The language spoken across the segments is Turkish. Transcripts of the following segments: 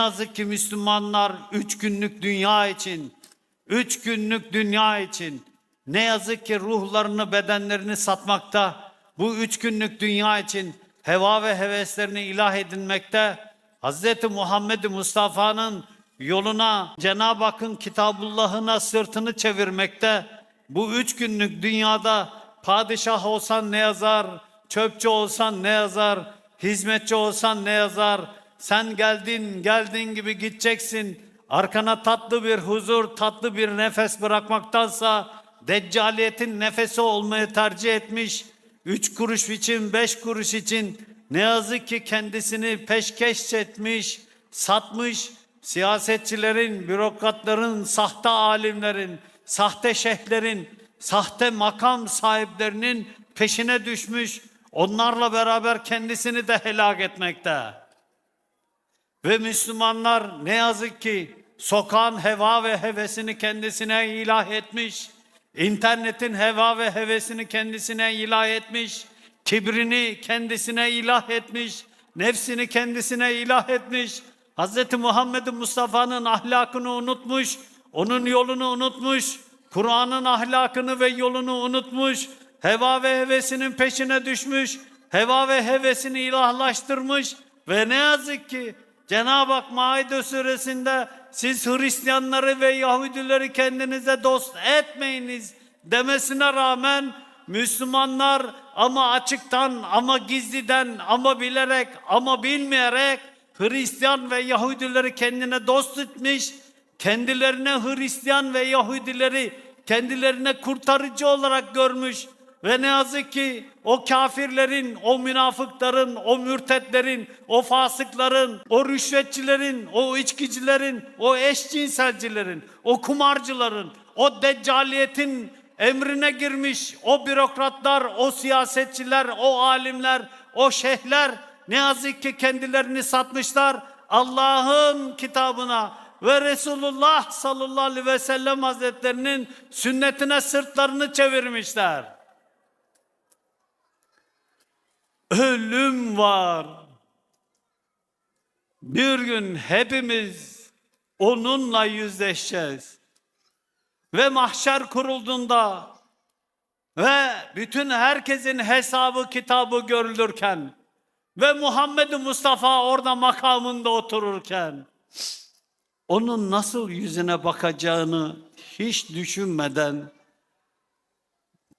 yazık ki Müslümanlar 3 günlük dünya için, 3 günlük dünya için ne yazık ki ruhlarını, bedenlerini satmakta, bu 3 günlük dünya için heva ve heveslerini ilah edinmekte, Hz. Muhammed Mustafa'nın yoluna, Cenab-ı Hakk'ın Kitabullah'ına sırtını çevirmekte, bu 3 günlük dünyada padişah olsan ne yazar, çöpçü olsan ne yazar, hizmetçi olsan ne yazar, sen geldiğin gibi gideceksin, arkana tatlı bir huzur, tatlı bir nefes bırakmaktansa, deccaliyetin nefesi olmayı tercih etmiş, 3 kuruş için, 5 kuruş için ne yazık ki kendisini peşkeş etmiş, satmış, siyasetçilerin, bürokratların, sahte alimlerin, sahte şeyhlerin, sahte makam sahiplerinin peşine düşmüş, onlarla beraber kendisini de helak etmekte. Ve Müslümanlar ne yazık ki sokağın heva ve hevesini kendisine ilah etmiş, internetin heva ve hevesini kendisine ilah etmiş, kibrini kendisine ilah etmiş, nefsini kendisine ilah etmiş, Hz. Muhammed Mustafa'nın ahlakını unutmuş, onun yolunu unutmuş, Kur'an'ın ahlakını ve yolunu unutmuş, heva ve hevesinin peşine düşmüş, heva ve hevesini ilahlaştırmış ve ne yazık ki Cenab-ı Hak Maide suresinde siz Hristiyanları ve Yahudileri kendinize dost etmeyiniz demesine rağmen Müslümanlar ama açıktan ama gizliden ama bilerek ama bilmeyerek Hristiyan ve Yahudileri kendine dost etmiş, kendilerine Hristiyan ve Yahudileri kendilerine kurtarıcı olarak görmüş ve ne yazık ki o kafirlerin, o münafıkların, o mürtetlerin, o fasıkların, o rüşvetçilerin, o içkicilerin, o eşcinselcilerin, o kumarcıların, o deccaliyetin emrine girmiş o bürokratlar, o siyasetçiler, o alimler, o şeyhler ne yazık ki kendilerini satmışlar Allah'ın kitabına ve Resulullah sallallahu aleyhi ve sellem hazretlerinin sünnetine sırtlarını çevirmişler. Ölüm var. Bir gün hepimiz onunla yüzleşeceğiz. Ve mahşer kurulduğunda ve bütün herkesin hesabı kitabı görülürken ve Muhammed Mustafa orada makamında otururken onun nasıl yüzüne bakacağını hiç düşünmeden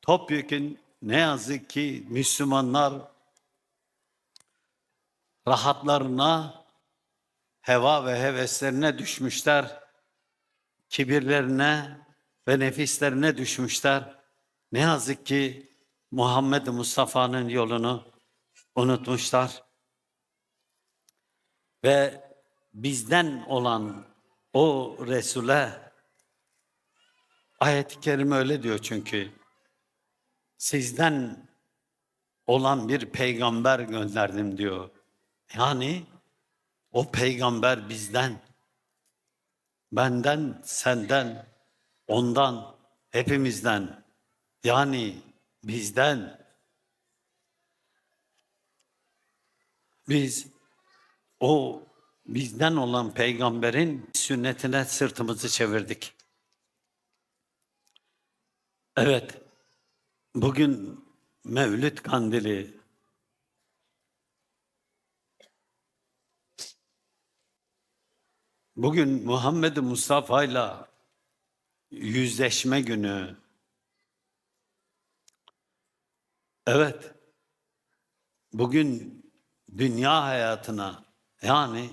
topyekün ne yazık ki Müslümanlar rahatlarına, heva ve heveslerine düşmüşler, kibirlerine ve nefislerine düşmüşler. Ne yazık ki Muhammed Mustafa'nın yolunu unutmuşlar. Ve bizden olan o Resul'e ayet-i kerime öyle diyor çünkü sizden olan bir peygamber gönderdim diyor. Yani o peygamber bizden, benden, senden, ondan, hepimizden, yani bizden. Biz o bizden olan peygamberin sünnetine sırtımızı çevirdik. Evet, bugün Mevlüt Kandili. Bugün Muhammed Mustafa'yla yüzleşme günü. Evet, bugün dünya hayatına, yani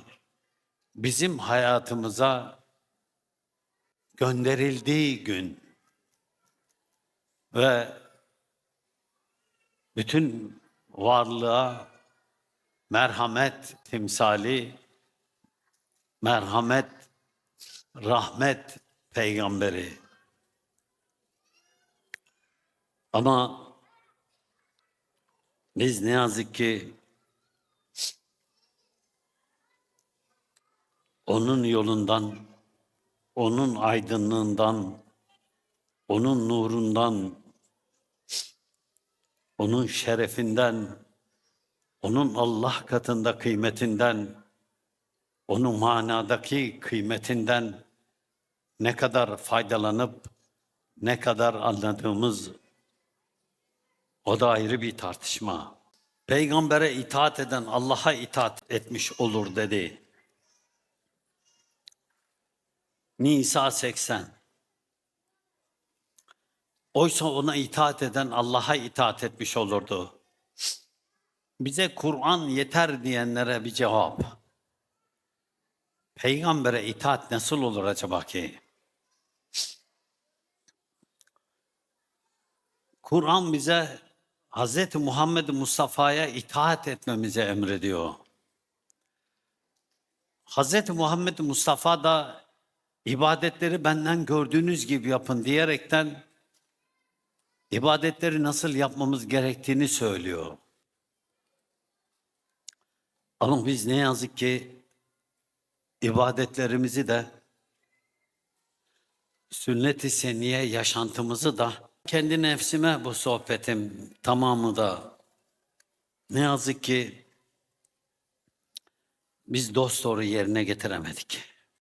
bizim hayatımıza gönderildiği gün ve bütün varlığa merhamet timsali, merhamet, rahmet peygamberi. Ama biz ne yazık ki onun yolundan, onun aydınlığından, onun nurundan, onun şerefinden, onun Allah katında kıymetinden onun manadaki kıymetinden ne kadar faydalanıp ne kadar anladığımız o da ayrı bir tartışma. Peygambere itaat eden Allah'a itaat etmiş olur dedi. Nisa 80. Oysa ona itaat eden Allah'a itaat etmiş olurdu. Bize Kur'an yeter diyenlere bir cevap. Peygambere itaat nasıl olur acaba ki? Kur'an bize Hz. Muhammed Mustafa'ya itaat etmemizi emrediyor. Hz. Muhammed Mustafa da ibadetleri benden gördüğünüz gibi yapın diyerekten ibadetleri nasıl yapmamız gerektiğini söylüyor. Ama biz ne yazık ki ibadetlerimizi de sünnet-i seniyye yaşantımızı da kendi nefsime bu sohbetim tamamı da ne yazık ki biz dosdoğru yerine getiremedik.